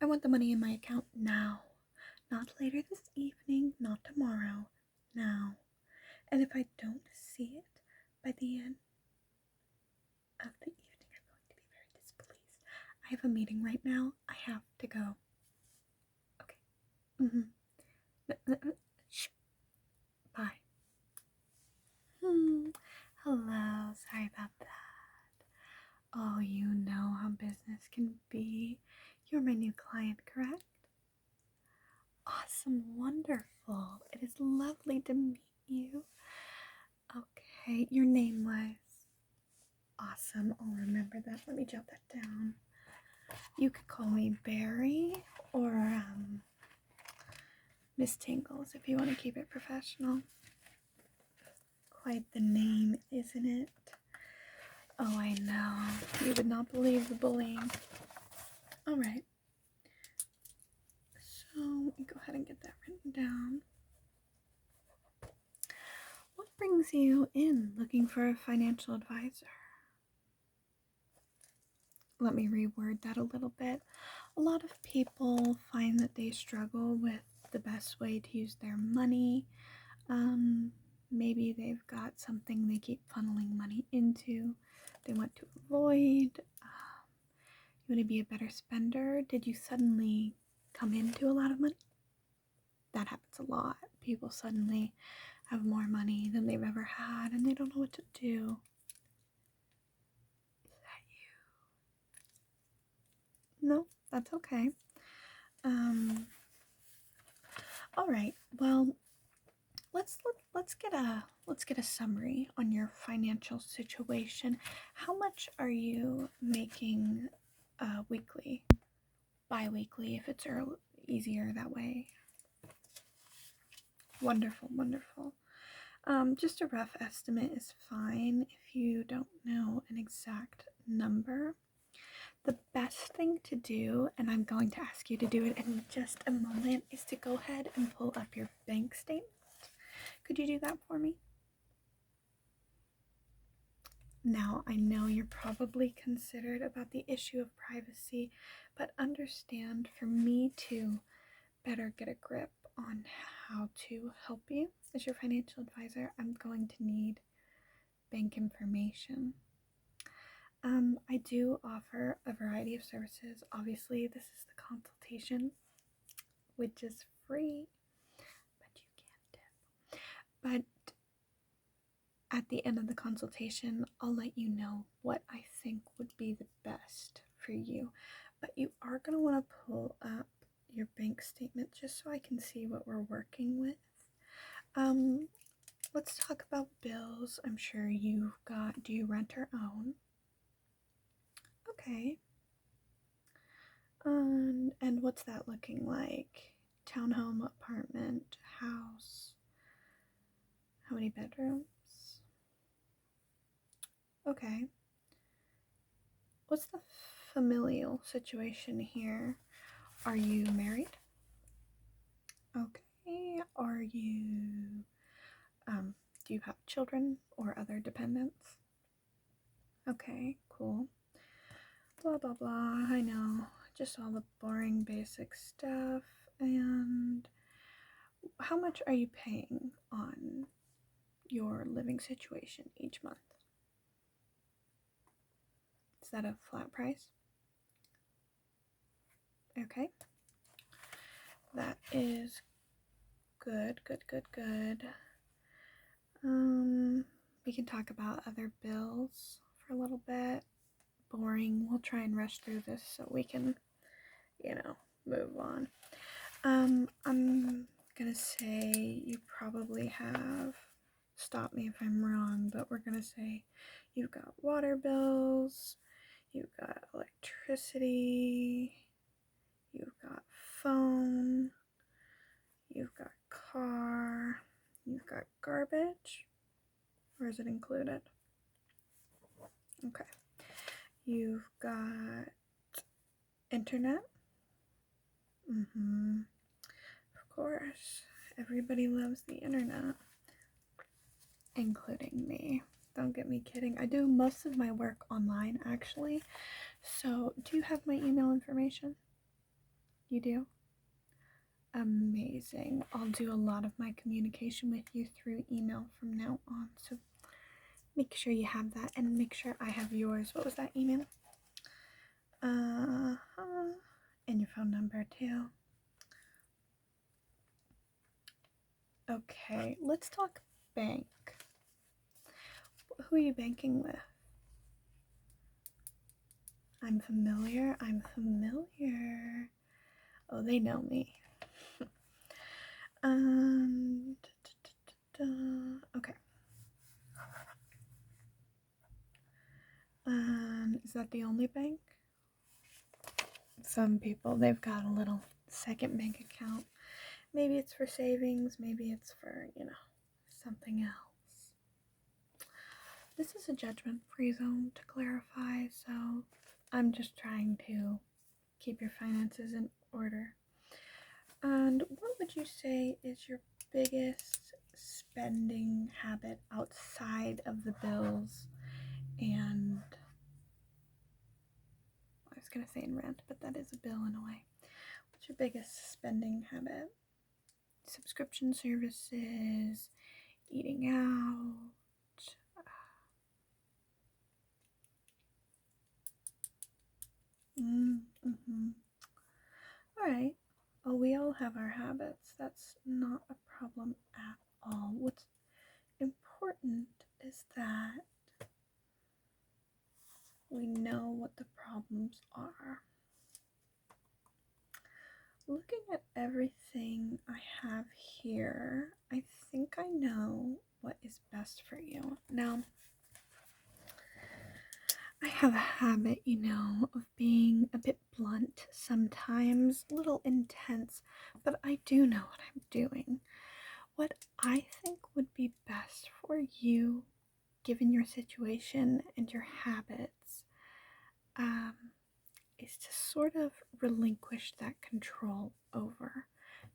want the money in my account now. Not later this evening, not tomorrow. Now. And if I don't see it by the end of the evening, I'm going to be very displeased. I have a meeting right now. I have to go. Okay. Shh. Bye. Hello. Sorry about that. Oh, you know how business can be. You're my new client, correct? Awesome. Wonderful. It is lovely to meet you. Okay. Your name was? Awesome. I'll remember that. Let me jot that down. You could call me Barry or Miss Tingles if you want to keep it professional. Quite the name, isn't it? Oh, I know. You would not believe the bullying. Alright. So, let me go ahead and get that written down. What brings you in looking for a financial advisor? Let me reword that a little bit. A lot of people find that they struggle with the best way to use their money. Maybe they've got something they keep funneling money into. They want to avoid. You want to be a better spender. Did you suddenly come into a lot of money? That happens a lot. People suddenly have more money than they've ever had and they don't know what to do. Is that you? No, that's okay. All right. Well, let's get a summary on your financial situation. How much are you making weekly, bi-weekly if it's easier that way? Wonderful. Just a rough estimate is fine if you don't know an exact number. The best thing to do, and I'm going to ask you to do it in just a moment, is to go ahead and pull up your bank statement. Could you do that for me? Now, I know you're probably considerate about the issue of privacy, but understand, for me to better get a grip on how to help you as your financial advisor, I'm going to need bank information. I do offer a variety of services. Obviously, this is the consultation, which is free, but you can tip. But at the end of the consultation, I'll let you know what I think would be the best for you. But you are going to want to pull up your bank statement just so I can see what we're working with. Let's talk about bills. I'm sure you've got, do you rent or own? Okay. And what's that looking like? Townhome, apartment, house? How many bedrooms? Okay. What's the familial situation here? Are you married? Okay. Are you, do you have children or other dependents? Okay, cool. Blah, blah, blah. I know. Just all the boring basic stuff. And how much are you paying on your living situation each month? Is that a flat price? Okay. That is good. We can talk about other bills for a little bit. Boring. We'll try and rush through this so we can, move on. I'm gonna say you probably have, stop me if I'm wrong, but we're gonna say you've got water bills, you've got electricity, you've got phone, you've got car, you've got garbage, or is it included? Okay. You've got internet. Of course. Everybody loves the internet, including me. Don't get me kidding. I do most of my work online, actually. So, do you have my email information? You do? Amazing. I'll do a lot of my communication with you through email from now on. So make sure you have that and make sure I have yours. What was that email? And your phone number too. Okay, let's talk bank. Who are you banking with? I'm familiar. Oh, they know me. Okay. Is that the only bank? Some people, they've got a little second bank account. Maybe it's for savings, maybe it's for, something else. This is a judgment-free zone, to clarify, so I'm just trying to keep your finances in order. And what would you say is your biggest spending habit outside of the bills and I was gonna say in rent, but that is a bill in a way. What's your biggest spending habit? Subscription services, eating out. All right. Oh, we all have our habits. That's not a problem at all. What's important is that we know what the problems are. Looking at everything I have here, I think I know what is best for you. Now, I have a habit, of being a bit blunt sometimes, a little intense, but I do know what I'm doing. What I think would be best for you, given your situation and your habits, is to sort of relinquish that control over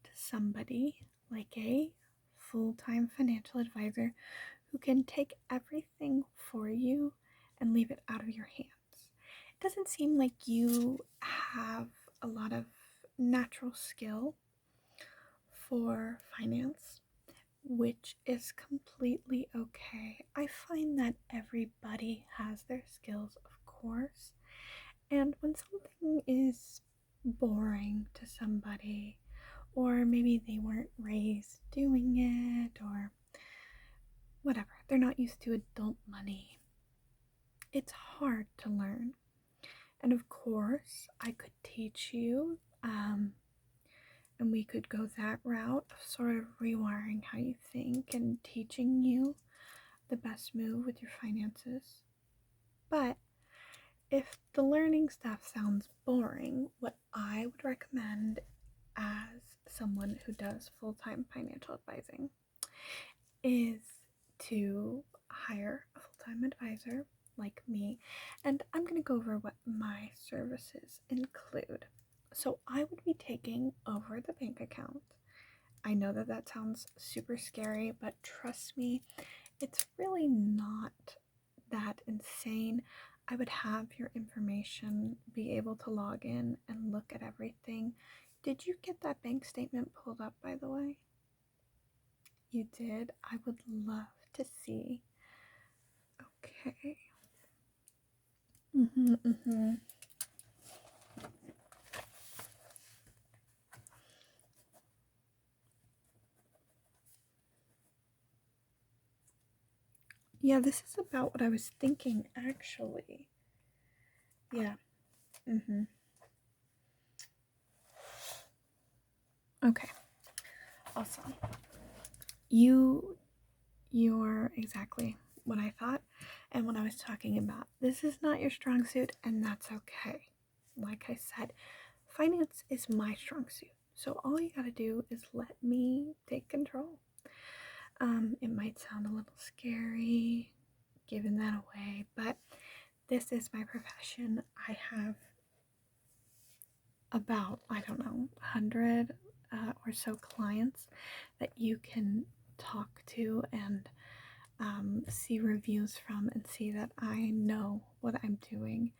to somebody like a full-time financial advisor who can take everything for you and leave it out of your hands. It doesn't seem like you have a lot of natural skill for finance, which is completely okay. I find that everybody has their skills, of course, and when something is boring to somebody, or maybe they weren't raised doing it, or whatever, they're not used to adult money, it's hard to learn. And of course, I could teach you, and we could go that route of sort of rewiring how you think and teaching you the best move with your finances. But if the learning stuff sounds boring, what I would recommend as someone who does full-time financial advising is to hire a full-time advisor like me, and I'm going to go over what my services include. So I would be taking over the bank account. I know that that sounds super scary, but trust me, it's really not that insane. I would have your information, be able to log in and look at everything. Did you get that bank statement pulled up, by the way? You did? I would love to see. Okay. Yeah, this is about what I was thinking, actually. Yeah. Okay. Awesome. You're exactly what I thought and what I was talking about. This is not your strong suit, and that's okay. Like I said, finance is my strong suit. So all you gotta do is let me take control. It might sound a little scary giving that away, but this is my profession. I have about, I don't know, 100 or so clients that you can talk to and see reviews from and see that I know what I'm doing.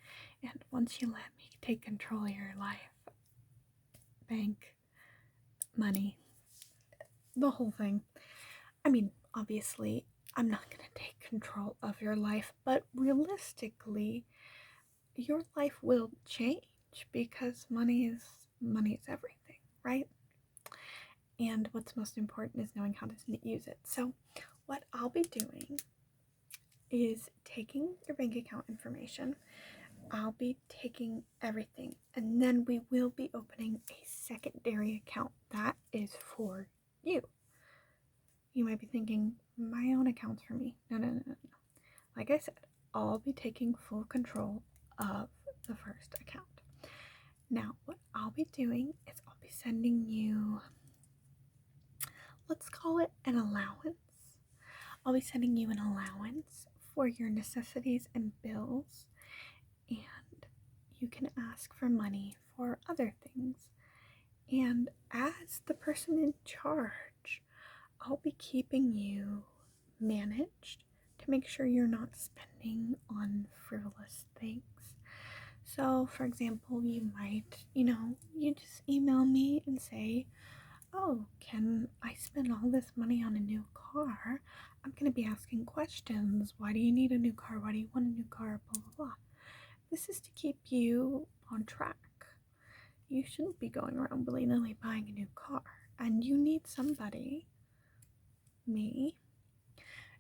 And once you let me take control of your life, bank, money, the whole thing. I mean, obviously, I'm not going to take control of your life, but realistically, your life will change because money is everything, right? And what's most important is knowing how to use it. So, what I'll be doing is taking your bank account information. I'll be taking everything, and then we will be opening a secondary account that is for you. You might be thinking, my own account's for me. No, no, no, no, no. Like I said, I'll be taking full control of the first account. Now, what I'll be doing is I'll be sending you, let's call it an allowance. I'll be sending you an allowance for your necessities and bills, and you can ask for money for other things. And as the person in charge, I'll be keeping you managed to make sure you're not spending on frivolous things. So, for example, you might, you just email me and say, oh, can I spend all this money on a new car? I'm going to be asking questions. Why do you need a new car? Why do you want a new car? Blah, blah, blah. This is to keep you on track. You shouldn't be going around willy-nilly buying a new car. And you need somebody, me,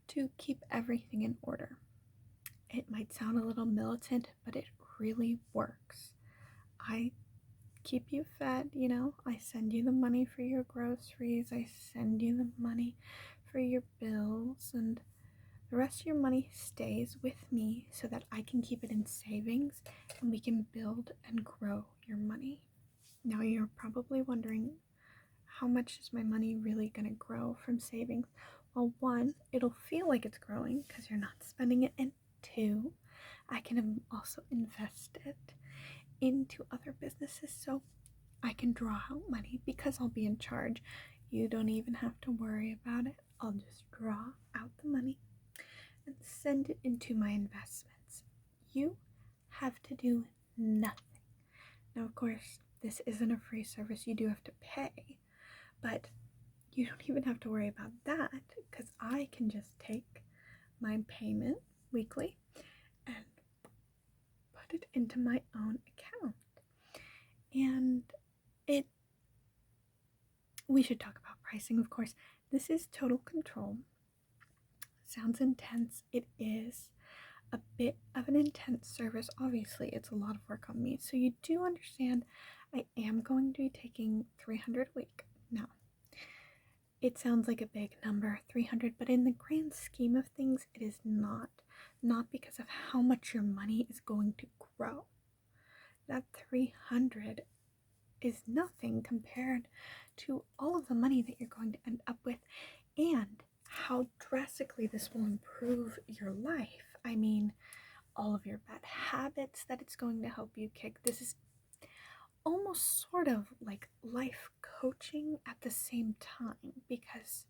to keep everything in order. It might sound a little militant, but it really works. I keep you fed, I send you the money for your groceries, I send you the money for your bills, and the rest of your money stays with me so that I can keep it in savings and we can build and grow your money. Now you're probably wondering, how much is my money really going to grow from savings? Well, one, it'll feel like it's growing because you're not spending it, and two, I can also invest it into other businesses so I can draw out money because I'll be in charge. You don't even have to worry about it. I'll just draw out the money and send it into my investments. You have to do nothing. Now, of course, this isn't a free service. You do have to pay, but you don't even have to worry about that because I can just take my payment weekly and put it into my own account. And we should talk about pricing, of course. This is total control. Sounds intense. It is a bit of an intense service. Obviously, it's a lot of work on me. So you do understand I am going to be taking $300 a week. Now, it sounds like a big number, 300, but in the grand scheme of things, it is not. Not because of how much your money is going to grow. That 300 is nothing compared to all of the money that you're going to end up with and how drastically this will improve your life. I mean, all of your bad habits that it's going to help you kick. This is almost sort of like life coaching at the same time because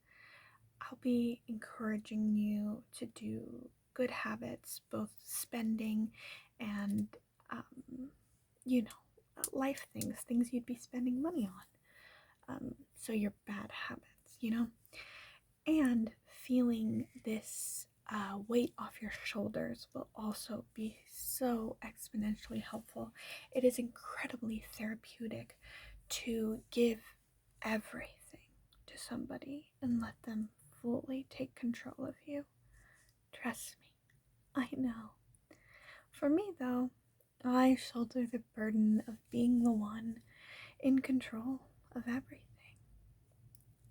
I'll be encouraging you to do good habits, both spending and, life things you'd be spending money on. So your bad habits, and feeling this weight off your shoulders will also be so exponentially helpful. It is incredibly therapeutic to give everything to somebody and let them fully take control of you. Trust me, I know. For me, though, I shoulder the burden of being the one in control of everything.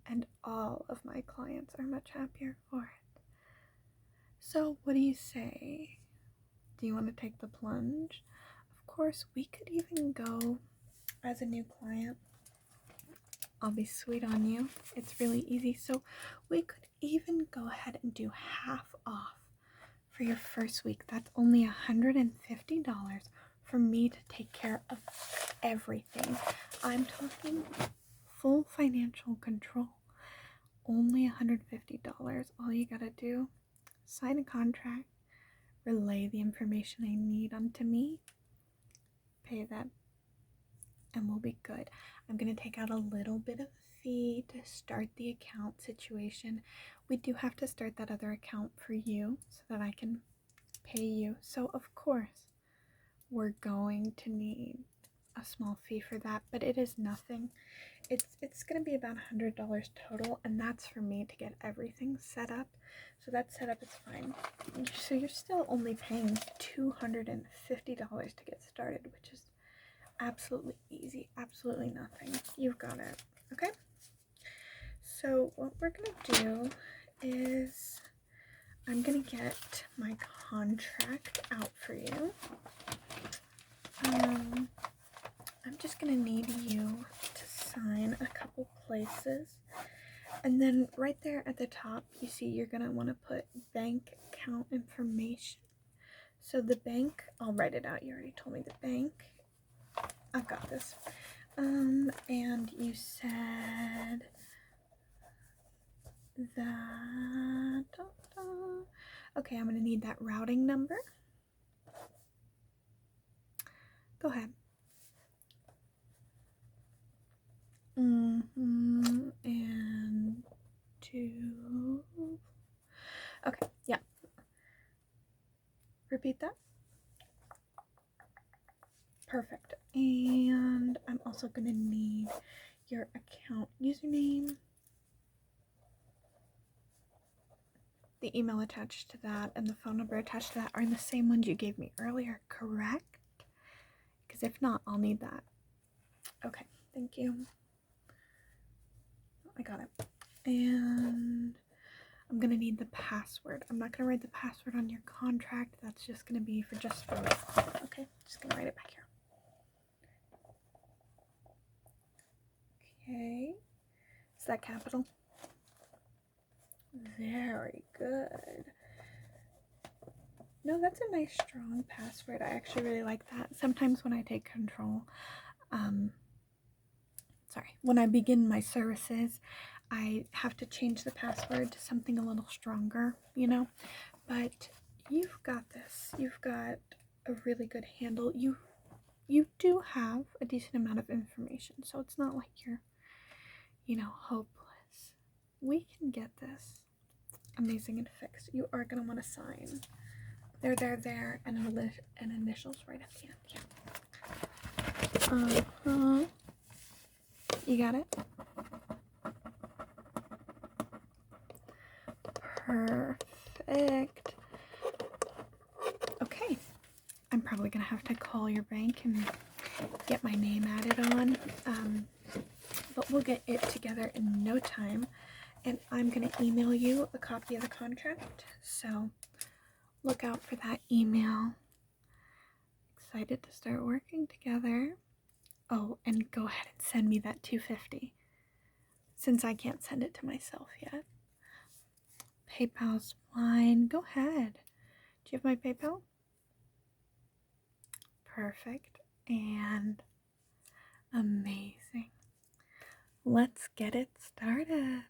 And all of my clients are much happier for it. So, what do you say? Do you want to take the plunge? Of course, we could even go as a new client. I'll be sweet on you. It's really easy. So, we could even go ahead and do half off for your first week. That's only $150 for me to take care of everything. I'm talking full financial control. Only $150. All you gotta do, sign a contract, relay the information I need onto me, pay that and we'll be good. I'm going to take out a little bit of a fee to start the account situation. We do have to start that other account for you so that I can pay you. So, of course, we're going to need a small fee for that, but it is nothing. It's going to be about $100 total, and that's for me to get everything set up. So that setup is fine. So you're still only paying $250 to get started, which is absolutely easy, absolutely nothing. You've got it. Okay, so what we're gonna do is I'm gonna get my contract out for you. I'm just gonna need you to sign a couple places, and then right there at the top you see you're gonna want to put bank account information. So the bank, I'll write it out, you already told me the bank. I've got this. And you said that, okay, I'm gonna need that routing number. Go ahead. And two. Okay, yeah. Repeat that. Perfect. And I'm also gonna need your account username. The email attached to that and the phone number attached to that are the same ones you gave me earlier, correct? Because if not, I'll need that. Okay, thank you. I got it. And I'm gonna need the password. I'm not gonna write the password on your contract. That's just gonna be for just for me. Okay, just gonna write it back here. Okay, is that capital? Very good. No, that's a nice strong password. I actually really like that. Sometimes when I take control, when I begin my services, I have to change the password to something a little stronger, you know, but you've got this. You've got a really good handle. You do have a decent amount of information, so it's not like you're, hopeless. We can get this amazing and fixed. You are going to want to sign there, and initials right at the end. Yeah. You got it? Perfect. Okay. I'm probably going to have to call your bank and get my name added on. But we'll get it together in no time. And I'm going to email you a copy of the contract. So look out for that email. Excited to start working together. Oh, and go ahead and send me that $250 since I can't send it to myself yet. PayPal's fine. Go ahead. Do you have my PayPal? Perfect. And amazing. Let's get it started.